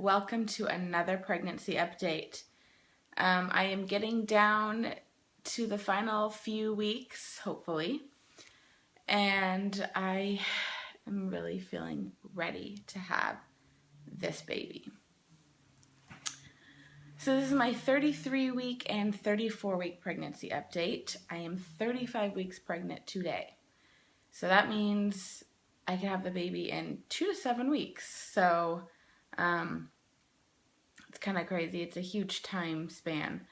welcome to another pregnancy update. I am getting down to the final few weeks, hopefully, and I am really feeling ready to have this baby. So this is my 33-week and 34-week pregnancy update. I am 35 weeks pregnant today. So that means I can have the baby in 2 to 7 weeks. So it's kind of crazy. It's a huge time span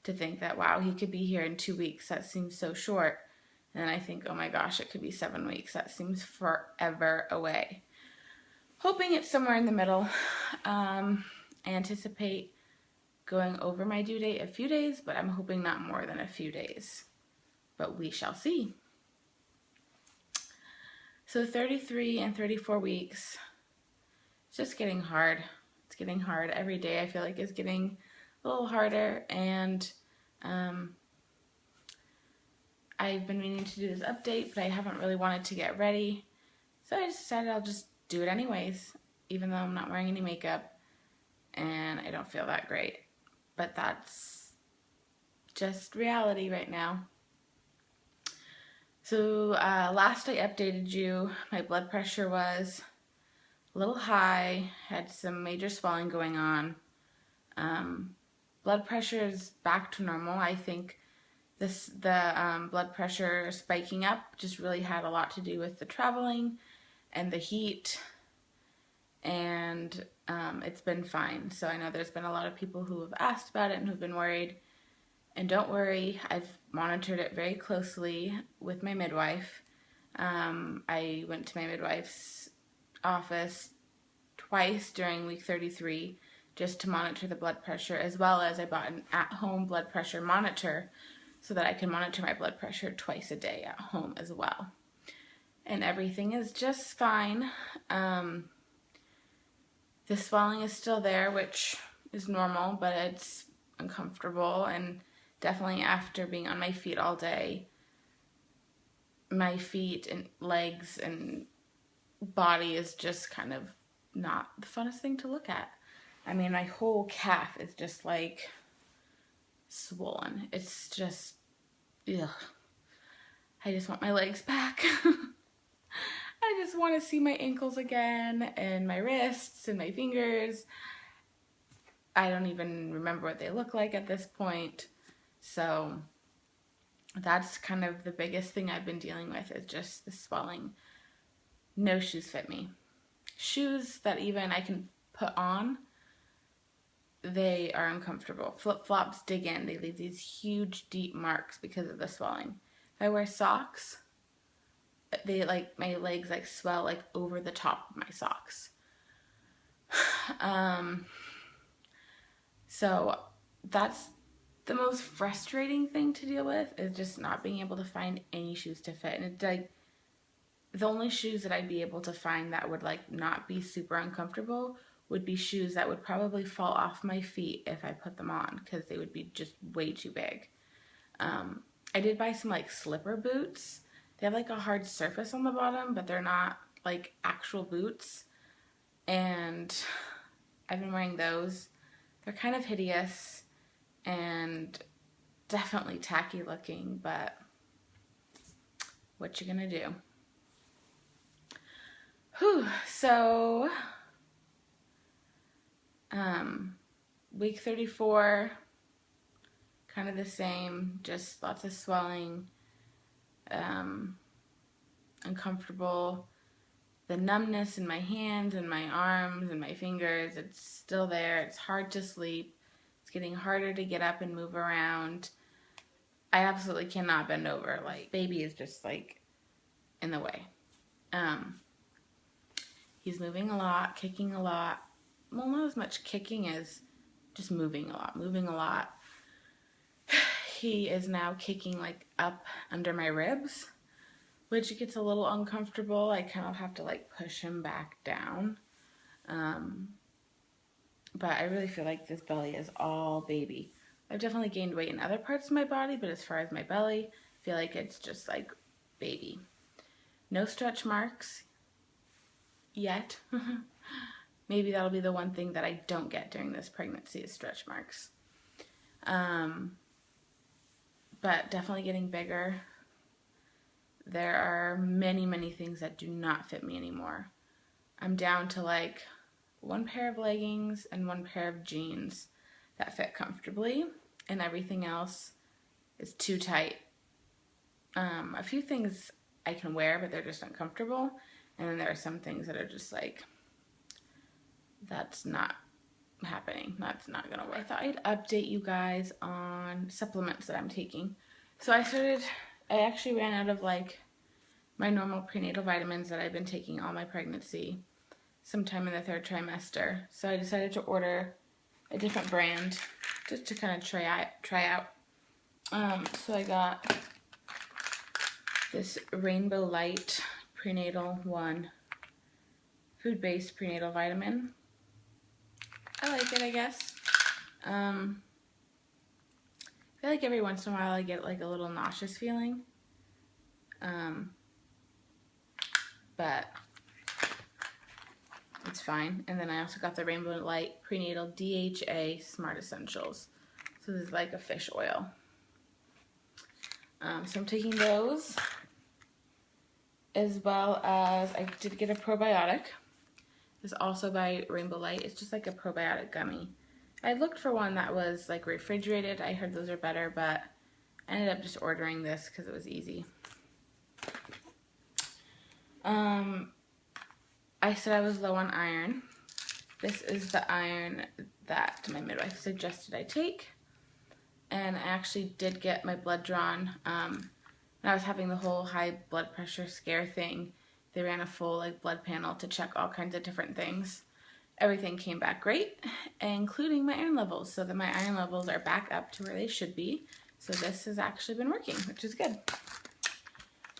to think that, wow, he could be here in 2 weeks. That seems so short. And then I think, oh my gosh, it could be 7 weeks. That seems forever away. Hoping it's somewhere in the middle. I anticipate going over my due date a few days, but I'm hoping not more than a few days. But we shall see. So 33 and 34 weeks, it's just getting hard. It's getting hard. Every day I feel like it's getting a little harder, and I've been meaning to do this update, but I haven't really wanted to get ready. So I just decided I'll just do it anyways, even though I'm not wearing any makeup and I don't feel that great. But that's just reality right now. So last I updated you, my blood pressure was a little high, had some major swelling going on. Blood pressure is back to normal. I think the blood pressure spiking up just really had a lot to do with the traveling and the heat, and it's been fine. So I know there's been a lot of people who have asked about it and who've been worried. And don't worry, I've monitored it very closely with my midwife. I went to my midwife's office twice during week 33 just to monitor the blood pressure, as well as I bought an at-home blood pressure monitor so that I can monitor my blood pressure twice a day at home as well. And everything is just fine. The swelling is still there, which is normal, but it's uncomfortable, and definitely after being on my feet all day, my feet and legs and body is just kind of not the funnest thing to look at. I mean, my whole calf is just like swollen. It's just, ugh. I just want my legs back. I just want to see my ankles again, and my wrists and my fingers. I don't even remember what they look like at this point. So that's kind of the biggest thing I've been dealing with, is just the swelling. No shoes fit me. Shoes that even I can put on, they are uncomfortable. Flip-flops dig in. They leave these huge, deep marks because of the swelling. If I wear socks, my legs swell over the top of my socks. So that's the most frustrating thing to deal with, is just not being able to find any shoes to fit. And it's the only shoes that I'd be able to find that would not be super uncomfortable would be shoes that would probably fall off my feet if I put them on, because they would be just way too big. I did buy some slipper boots. They have a hard surface on the bottom, but they're not actual boots. And I've been wearing those. They're kind of hideous and definitely tacky looking, but what you gonna do? Whew. So week 34, kind of the same, just lots of swelling, uncomfortable. The numbness in my hands and my arms and my fingers, it's still there. It's hard to sleep. It's getting harder to get up and move around. I absolutely cannot bend over. Baby is just in the way. He's moving a lot, kicking a lot. Well, not as much kicking as just moving a lot. He is now kicking up under my ribs, which gets a little uncomfortable. I kind of have to push him back down. But I really feel like this belly is all baby. I've definitely gained weight in other parts of my body, but as far as my belly, I feel like it's just baby. No stretch marks yet. maybe that'll be the one thing that I don't get during this pregnancy is stretch marks. But definitely getting bigger. There are many, many things that do not fit me anymore. I'm down to like one pair of leggings and one pair of jeans that fit comfortably, and everything else is too tight. A few things I can wear, but they're just uncomfortable. And then there are some things that are just like, that's not happening. That's not gonna work. I thought I'd update you guys on supplements that I'm taking. So I actually ran out of like my normal prenatal vitamins that I've been taking all my pregnancy sometime in the 3rd trimester. So I decided to order a different brand just to kind of try out. So I got this Rainbow Light Prenatal 1 food-based prenatal vitamin. I like it, I guess. I feel like every once in a while I get like a little nauseous feeling. But it's fine. And then I also got the Rainbow Light Prenatal DHA Smart Essentials. So this is like a fish oil. So I'm taking those, as well as I did get a probiotic. This is also by Rainbow Light. It's just like a probiotic gummy. I looked for one that was like refrigerated. I heard those are better, but I ended up just ordering this because it was easy. I said I was low on iron. This is the iron that my midwife suggested I take. And I actually did get my blood drawn. When I was having the whole high blood pressure scare thing, they ran a full like blood panel to check all kinds of different things. Everything came back great, including my iron levels, so that my iron levels are back up to where they should be. So this has actually been working, which is good.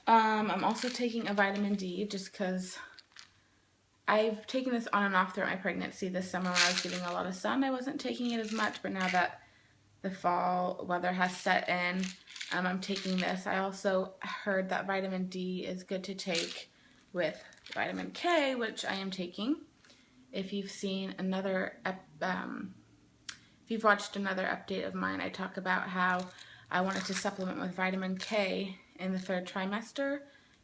I'm also taking a vitamin D just because I've taken this on and off throughout my pregnancy. This summer when I was getting a lot of sun, I wasn't taking it as much, but now that the fall weather has set in, I'm taking this. I also heard that vitamin D is good to take with vitamin K, which I am taking. If you've seen another, if you've watched another update of mine, I talk about how I wanted to supplement with vitamin K in the 3rd trimester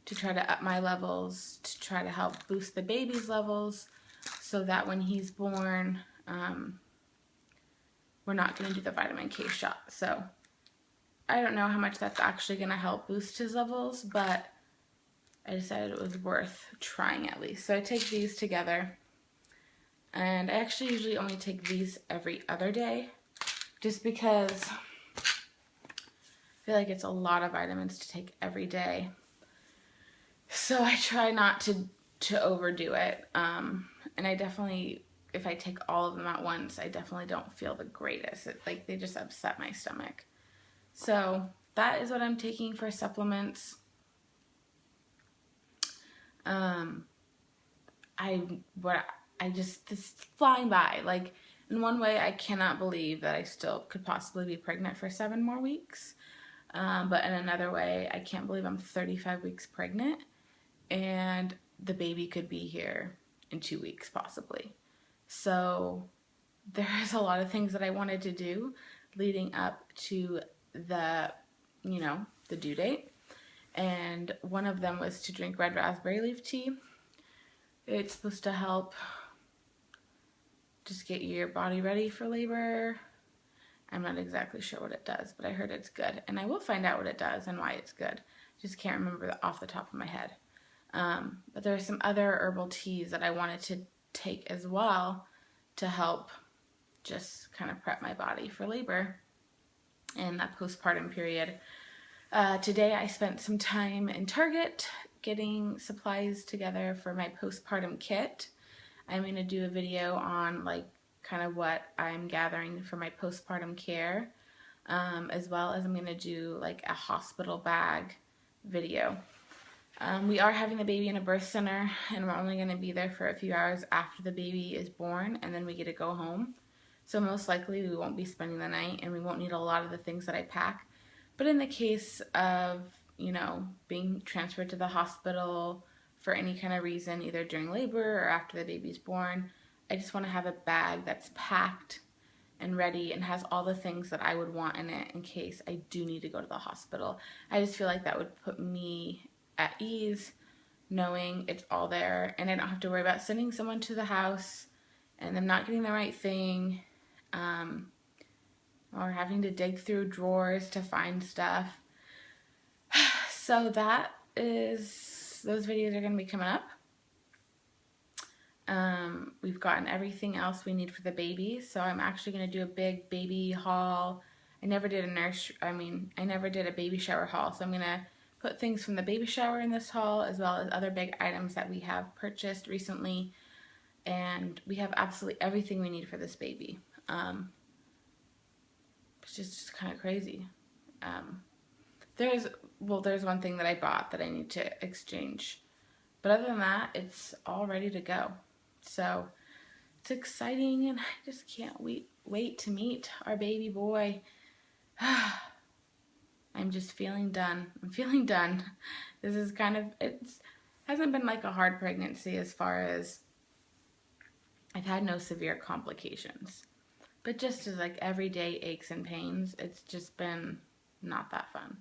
to try to up my levels, to try to help boost the baby's levels, so that when he's born, we're not going to do the vitamin K shot. So I don't know how much that's actually going to help boost his levels, but I decided it was worth trying at least. So I take these together, and I actually usually only take these every other day, just because I feel like it's a lot of vitamins to take every day. So I try not to overdo it. And I definitely, if I take all of them at once, I definitely don't feel the greatest. Like they just upset my stomach. So that is what I'm taking for supplements. This is flying by. Like, in one way, I cannot believe that I still could possibly be pregnant for 7 more weeks. But in another way, I can't believe I'm 35 weeks pregnant and the baby could be here in 2 weeks possibly. So there's a lot of things that I wanted to do leading up to the due date. And one of them was to drink red raspberry leaf tea. It's supposed to help just get your body ready for labor. I'm not exactly sure what it does, but I heard it's good. And I will find out what it does and why it's good. Just can't remember off the top of my head. But there are some other herbal teas that I wanted to take as well to help just kind of prep my body for labor and that postpartum period. Today I spent some time in Target getting supplies together for my postpartum kit. I'm going to do a video on like kind of what I'm gathering for my postpartum care, as well as I'm going to do like a hospital bag video. We are having the baby in a birth center, and we're only going to be there for a few hours after the baby is born, and then we get to go home. So most likely we won't be spending the night, and we won't need a lot of the things that I pack. But in the case of, being transferred to the hospital for any kind of reason, either during labor or after the baby's born, I just want to have a bag that's packed and ready and has all the things that I would want in it in case I do need to go to the hospital. I just feel like that would put me at ease knowing it's all there, and I don't have to worry about sending someone to the house and them not getting the right thing, or having to dig through drawers to find stuff. So those videos are going to be coming up. We've gotten everything else we need for the baby, so I'm actually going to do a big baby haul. I never did a baby shower haul, so I'm going to put things from the baby shower in this haul, as well as other big items that we have purchased recently, and we have absolutely everything we need for this baby. It's just kind of crazy. There's one thing that I bought that I need to exchange, but other than that, it's all ready to go. So it's exciting, and I just can't wait to meet our baby boy. I'm just feeling done. I'm feeling done. This is it hasn't been like a hard pregnancy as far as I've had no severe complications, but just as like everyday aches and pains, it's just been not that fun.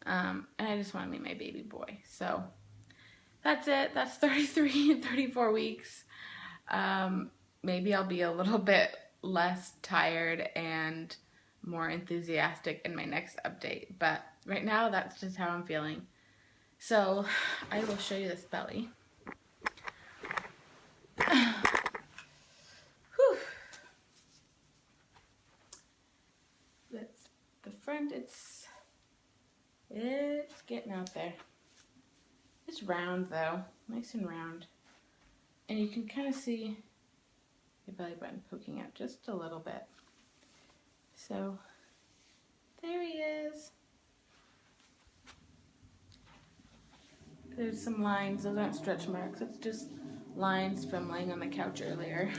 And I just want to meet my baby boy. So that's it. That's 33 and 34 weeks. Maybe I'll be a little bit less tired and more enthusiastic in my next update. But right now, that's just how I'm feeling. So I will show you this belly. Whew. That's the front. It's getting out there. It's round though, nice and round. And you can kind of see your belly button poking out just a little bit. So there he is. There's some lines. Those aren't stretch marks. It's just lines from laying on the couch earlier.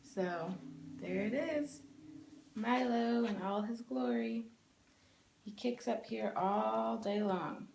So there it is. Milo in all his glory. He kicks up here all day long.